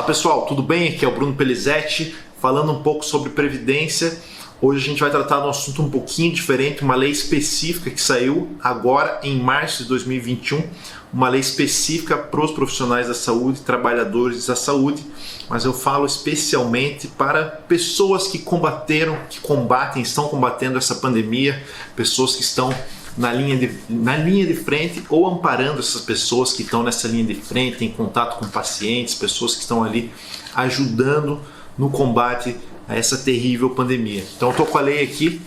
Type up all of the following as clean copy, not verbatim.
Fala pessoal, tudo bem? Aqui é o Bruno Pelizetti, falando um pouco sobre Previdência. Hoje a gente vai tratar de um assunto um pouquinho diferente, uma lei específica que saiu agora em março de 2021, uma lei específica para os profissionais da saúde, trabalhadores da saúde, mas eu falo especialmente para pessoas que estão combatendo essa pandemia, pessoas que estão na linha de frente ou amparando essas pessoas que estão nessa linha de frente, em contato com pacientes, pessoas que estão ali ajudando no combate a essa terrível pandemia. Então eu estou com a lei aqui,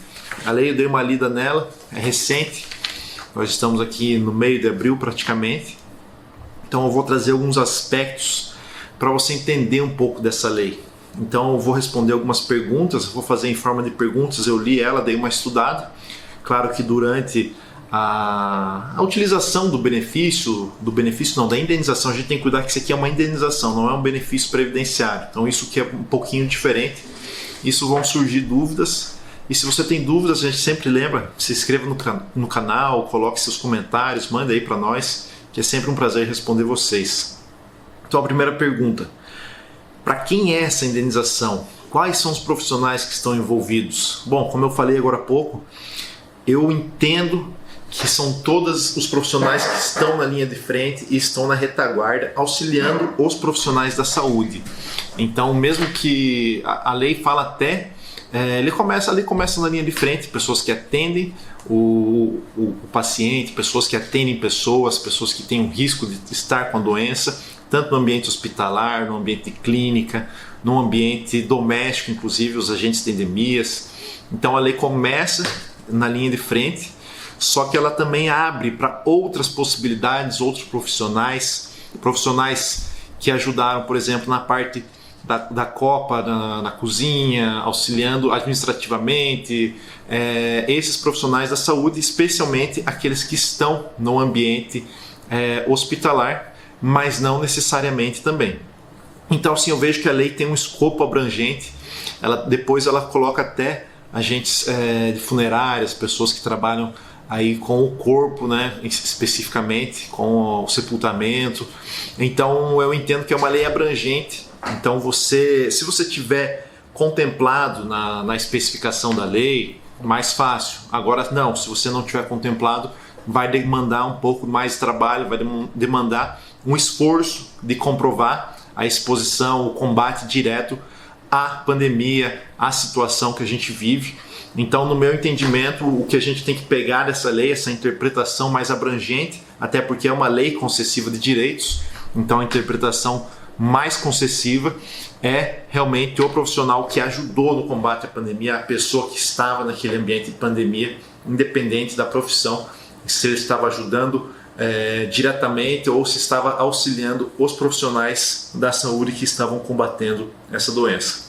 a lei eu dei uma lida nela, é recente, nós estamos aqui no meio de abril praticamente, então eu vou trazer alguns aspectos para você entender um pouco dessa lei. Então eu vou responder algumas perguntas, vou fazer em forma de perguntas, eu li ela, dei uma estudada. Claro que durante a utilização da indenização, a gente tem que cuidar que isso aqui é uma indenização, não é um benefício previdenciário. Então isso aqui é um pouquinho diferente. Isso vão surgir dúvidas. E se você tem dúvidas, a gente sempre lembra, se inscreva no canal, coloque seus comentários, mande aí para nós, que é sempre um prazer responder vocês. Então a primeira pergunta, para quem é essa indenização? Quais são os profissionais que estão envolvidos? Bom, como eu falei agora há pouco, eu entendo que são todos os profissionais que estão na linha de frente e estão na retaguarda, auxiliando os profissionais da saúde. Então, mesmo que a lei fala até, ele começa na linha de frente, pessoas que atendem o paciente, pessoas que atendem pessoas que têm um risco de estar com a doença, tanto no ambiente hospitalar, no ambiente de clínica, no ambiente doméstico, inclusive os agentes de endemias. Então, a lei começa na linha de frente, só que ela também abre para outras possibilidades, outros profissionais que ajudaram, por exemplo, na parte da copa, na cozinha, auxiliando administrativamente, esses profissionais da saúde, especialmente aqueles que estão no ambiente hospitalar, mas não necessariamente também. Então, assim, eu vejo que a lei tem um escopo abrangente, depois ela coloca até agentes de funerárias, pessoas que trabalham aí com o corpo, né, especificamente, com o sepultamento. Então eu entendo que é uma lei abrangente. Então se você tiver contemplado na especificação da lei, mais fácil. Agora não, se você não tiver contemplado, vai demandar um pouco mais de trabalho, vai demandar um esforço de comprovar a exposição, o combate direto à pandemia, à situação que a gente vive. Então, no meu entendimento, o que a gente tem que pegar dessa lei, essa interpretação mais abrangente, até porque é uma lei concessiva de direitos, então a interpretação mais concessiva é realmente o profissional que ajudou no combate à pandemia, a pessoa que estava naquele ambiente de pandemia, independente da profissão, se ele estava ajudando diretamente ou se estava auxiliando os profissionais da saúde que estavam combatendo essa doença.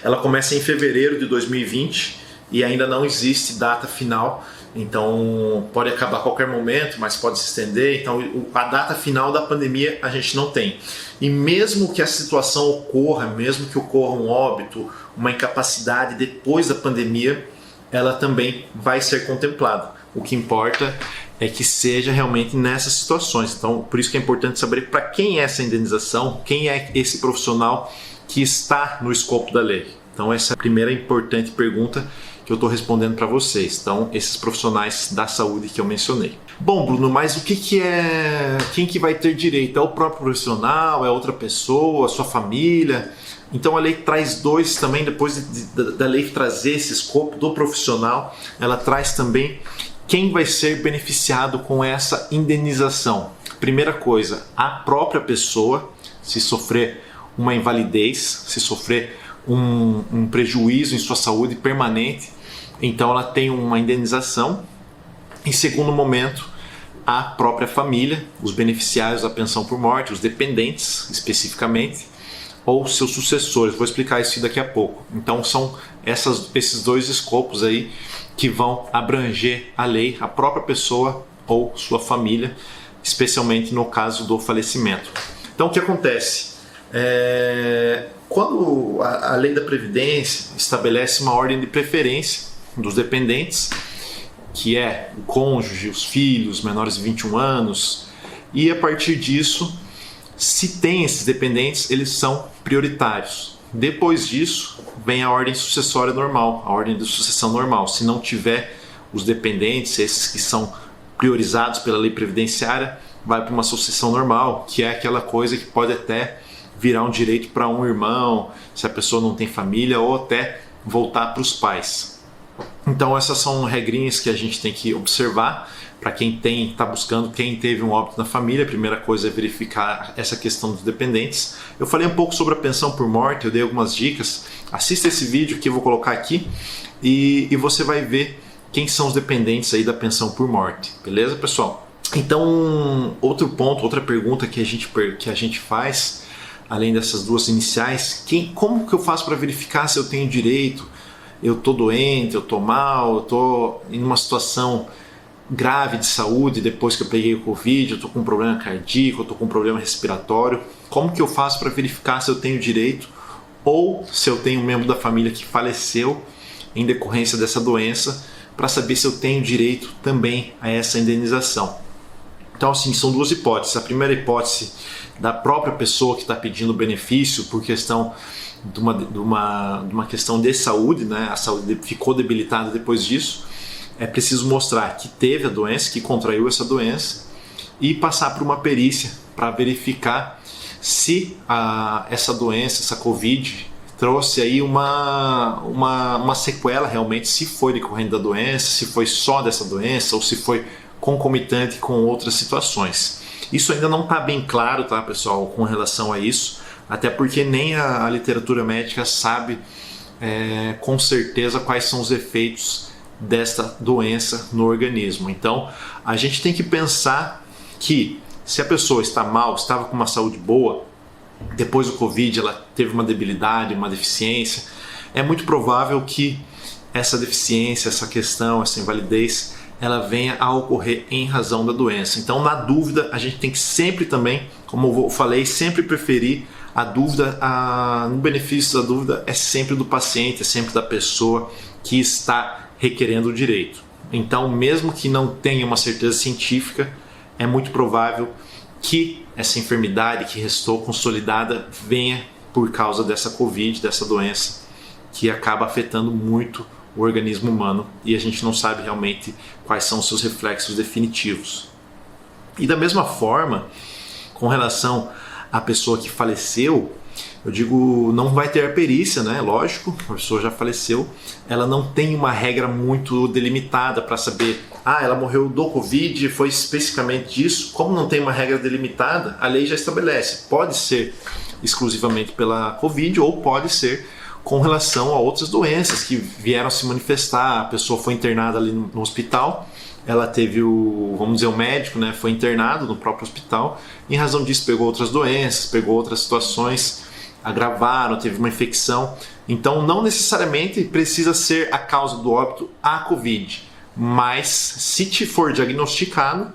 Ela começa em fevereiro de 2020 e ainda não existe data final, então pode acabar a qualquer momento, mas pode se estender. Então a data final da pandemia a gente não tem. E mesmo que a situação ocorra, mesmo que ocorra um óbito, uma incapacidade depois da pandemia, ela também vai ser contemplada. O que importa é que seja realmente nessas situações. Então, por isso que é importante saber para quem é essa indenização, quem é esse profissional que está no escopo da lei. Então, essa é a primeira importante pergunta que eu estou respondendo para vocês. Então, esses profissionais da saúde que eu mencionei. Bom, Bruno, mas o que é? Quem que vai ter direito? É o próprio profissional? É outra pessoa? A sua família? Então, a lei traz dois também, depois da lei trazer esse escopo do profissional, ela traz também quem vai ser beneficiado com essa indenização. Primeira coisa, a própria pessoa, se sofrer uma invalidez, se sofrer um prejuízo em sua saúde permanente, então ela tem uma indenização. Em segundo momento, a própria família, os beneficiários da pensão por morte, os dependentes especificamente, ou seus sucessores. Vou explicar isso daqui a pouco. Então são esses dois escopos aí que vão abranger a lei, a própria pessoa ou sua família, especialmente no caso do falecimento. Então o que acontece? Quando a lei da Previdência estabelece uma ordem de preferência dos dependentes, que é o cônjuge, os filhos menores de 21 anos, e a partir disso Se tem esses dependentes, eles são prioritários. Depois disso, vem a ordem sucessória normal, a ordem de sucessão normal. Se não tiver os dependentes, esses que são priorizados pela lei previdenciária, vai para uma sucessão normal, que é aquela coisa que pode até virar um direito para um irmão, se a pessoa não tem família, ou até voltar para os pais. Então essas são regrinhas que a gente tem que observar para quem está buscando, quem teve um óbito na família. A primeira coisa é verificar essa questão dos dependentes. Eu falei um pouco sobre a pensão por morte, eu dei algumas dicas. Assista esse vídeo que eu vou colocar aqui e você vai ver quem são os dependentes aí da pensão por morte. Beleza, pessoal? Então, outro ponto, outra pergunta que a gente faz, além dessas duas iniciais, como que eu faço para verificar se eu tenho direito? Eu estou doente, eu estou mal, eu estou em uma situação grave de saúde depois que eu peguei o Covid, eu estou com um problema cardíaco, eu estou com um problema respiratório. Como que eu faço para verificar se eu tenho direito ou se eu tenho um membro da família que faleceu em decorrência dessa doença, para saber se eu tenho direito também a essa indenização? Então, assim, são duas hipóteses. A primeira hipótese da própria pessoa que está pedindo o benefício por questão de uma questão de saúde, né? A saúde ficou debilitada depois disso. É preciso mostrar que teve a doença, que contraiu essa doença e passar por uma perícia para verificar se essa doença, essa Covid, trouxe aí uma sequela realmente, se foi decorrente da doença, se foi só dessa doença ou se foi concomitante com outras situações. Isso ainda não está bem claro, tá, pessoal, com relação a isso, até porque nem a literatura médica sabe com certeza quais são os efeitos desta doença no organismo. Então, a gente tem que pensar que se a pessoa está mal, estava com uma saúde boa, depois do Covid ela teve uma debilidade, uma deficiência, é muito provável que essa deficiência, essa questão, essa invalidez, ela venha a ocorrer em razão da doença. Então, na dúvida, a gente tem que sempre também, como eu falei, sempre preferir a dúvida, no benefício da dúvida é sempre do paciente, é sempre da pessoa que está requerendo o direito. Então, mesmo que não tenha uma certeza científica, é muito provável que essa enfermidade que restou consolidada venha por causa dessa Covid, dessa doença, que acaba afetando muito o organismo humano e a gente não sabe realmente quais são os seus reflexos definitivos. E da mesma forma, com relação à pessoa que faleceu, eu digo, não vai ter a perícia, né? Lógico, a pessoa já faleceu, ela não tem uma regra muito delimitada para saber, ela morreu do Covid, foi especificamente disso. Como não tem uma regra delimitada, a lei já estabelece, pode ser exclusivamente pela Covid ou pode ser com relação a outras doenças que vieram se manifestar. A pessoa foi internada ali no hospital, ela teve vamos dizer, o médico, né, foi internado no próprio hospital, em razão disso pegou outras doenças, pegou outras situações, agravaram, teve uma infecção. Então não necessariamente precisa ser a causa do óbito a Covid, mas se te for diagnosticado,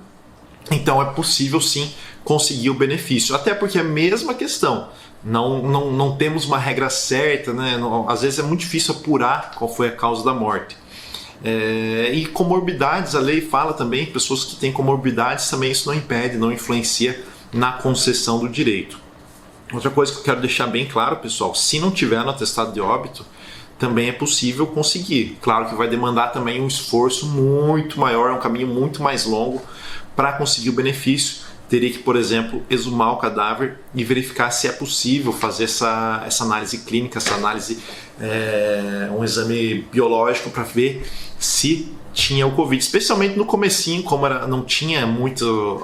então é possível sim conseguir o benefício. Até porque é a mesma questão, não temos uma regra certa, né? Às vezes é muito difícil apurar qual foi a causa da morte. E comorbidades, a lei fala também, pessoas que têm comorbidades também, isso não impede, não influencia na concessão do direito. Outra coisa que eu quero deixar bem claro, pessoal, se não tiver no atestado de óbito, também é possível conseguir. Claro que vai demandar também um esforço muito maior, um caminho muito mais longo para conseguir o benefício. Teria que, por exemplo, exumar o cadáver e verificar se é possível fazer essa análise clínica, essa análise, um exame biológico para ver se tinha o Covid. Especialmente no comecinho, como não tinha muito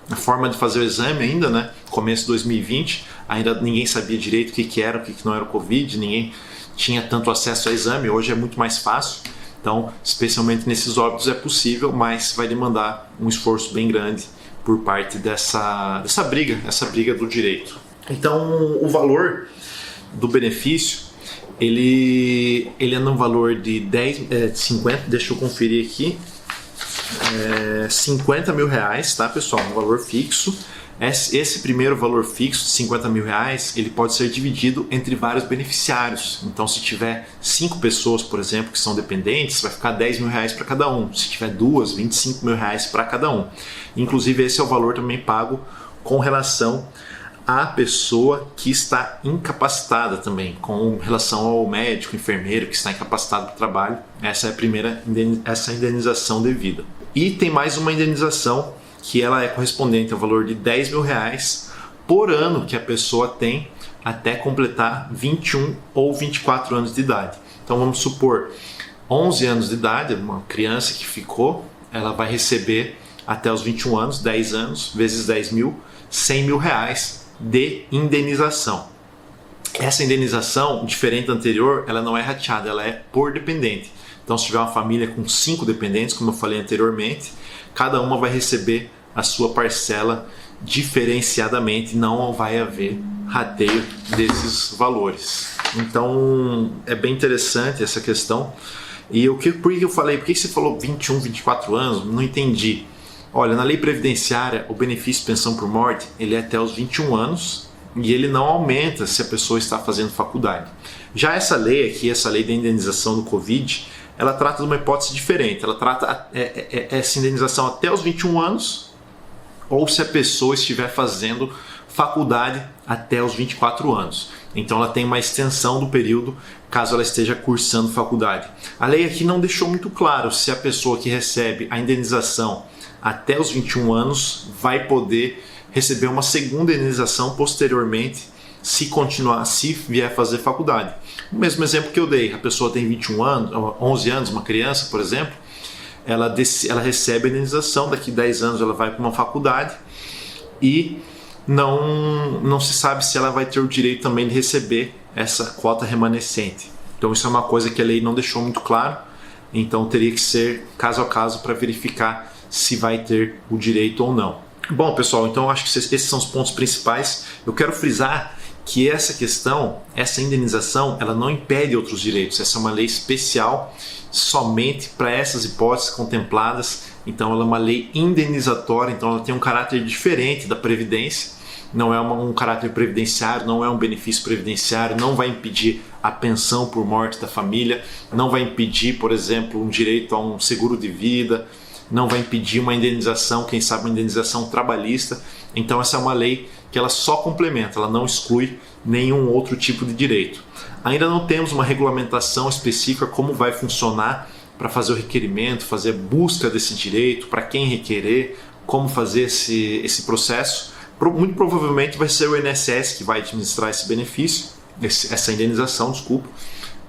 a forma de fazer o exame ainda, né? Começo de 2020, ainda ninguém sabia direito o que era, o que não era o Covid, ninguém tinha tanto acesso ao exame. Hoje é muito mais fácil. Então, especialmente nesses óbitos é possível, mas vai demandar um esforço bem grande por parte dessa briga do direito. Então, o valor do benefício, ele é no valor de 50, deixa eu conferir aqui, 50 mil reais, tá, pessoal? Um valor fixo. Esse primeiro valor fixo de 50 mil reais, ele pode ser dividido entre vários beneficiários. Então, se tiver 5 pessoas, por exemplo, que são dependentes, vai ficar 10 mil reais para cada um. Se tiver 2, 25 mil reais para cada um. Inclusive, esse é o valor também pago com relação à pessoa que está incapacitada também, com relação ao médico, enfermeiro que está incapacitado para o trabalho. Essa é a primeira indenização devida. E tem mais uma indenização que ela é correspondente ao valor de R$10.000 por ano que a pessoa tem até completar 21 ou 24 anos de idade. Então vamos supor 11 anos de idade, uma criança que ficou, ela vai receber até os 21 anos, 10 anos, vezes 10 mil, R$100.000 de indenização. Essa indenização, diferente da anterior, ela não é rateada, ela é por dependente. Então se tiver uma família com 5 dependentes, como eu falei anteriormente, cada uma vai receber a sua parcela diferenciadamente, não vai haver rateio desses valores. Então é bem interessante essa questão. E por que eu falei, por que você falou 21, 24 anos? Não entendi. Olha, na lei previdenciária, o benefício de pensão por morte, ele é até os 21 anos e ele não aumenta se a pessoa está fazendo faculdade. Já essa lei aqui, essa lei da indenização do Covid, ela trata de uma hipótese diferente. Ela trata essa indenização até os 21 anos ou se a pessoa estiver fazendo faculdade até os 24 anos. Então ela tem uma extensão do período caso ela esteja cursando faculdade. A lei aqui não deixou muito claro se a pessoa que recebe a indenização até os 21 anos vai poder receber uma segunda indenização posteriormente se vier fazer faculdade. O mesmo exemplo que eu dei, a pessoa tem 21 anos, 11 anos, uma criança, por exemplo, ela recebe a indenização, daqui 10 anos ela vai para uma faculdade e não se sabe se ela vai ter o direito também de receber essa quota remanescente. Então isso é uma coisa que a lei não deixou muito claro, então teria que ser caso a caso para verificar se vai ter o direito ou não. Bom, pessoal, então eu acho que esses são os pontos principais. Eu quero frisar que essa questão, essa indenização, ela não impede outros direitos. Essa é uma lei especial somente para essas hipóteses contempladas. Então ela é uma lei indenizatória, então ela tem um caráter diferente da Previdência. Não é um caráter previdenciário, não é um benefício previdenciário, não vai impedir a pensão por morte da família, não vai impedir, por exemplo, um direito a um seguro de vida, não vai impedir uma indenização, quem sabe uma indenização trabalhista. Então essa é uma lei que ela só complementa, ela não exclui nenhum outro tipo de direito. Ainda não temos uma regulamentação específica como vai funcionar para fazer o requerimento, fazer a busca desse direito, para quem requerer, como fazer esse processo. Muito provavelmente vai ser o INSS que vai administrar esse benefício, essa indenização, desculpa,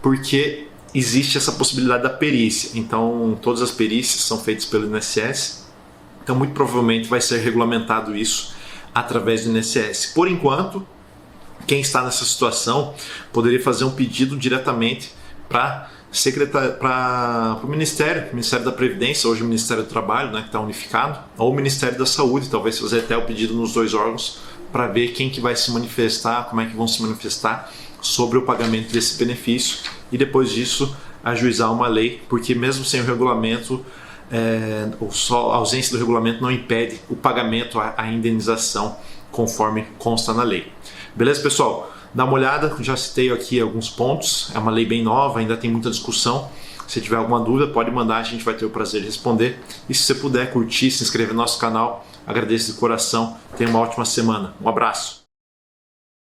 porque existe essa possibilidade da perícia. Então todas as perícias são feitas pelo INSS, então muito provavelmente vai ser regulamentado isso através do INSS. Por enquanto, quem está nessa situação poderia fazer um pedido diretamente para o Ministério da Previdência, hoje o Ministério do Trabalho, né, que está unificado, ou o Ministério da Saúde, talvez fazer até o pedido nos dois órgãos para ver quem que vai se manifestar, como é que vão se manifestar sobre o pagamento desse benefício e depois disso ajuizar uma lei, porque mesmo sem o regulamento, a ausência do regulamento não impede o pagamento, a indenização, conforme consta na lei. Beleza, pessoal? Dá uma olhada, já citei aqui alguns pontos, é uma lei bem nova, ainda tem muita discussão. Se tiver alguma dúvida, pode mandar, a gente vai ter o prazer de responder. E se você puder curtir, se inscrever no nosso canal, agradeço de coração. Tenha uma ótima semana. Um abraço!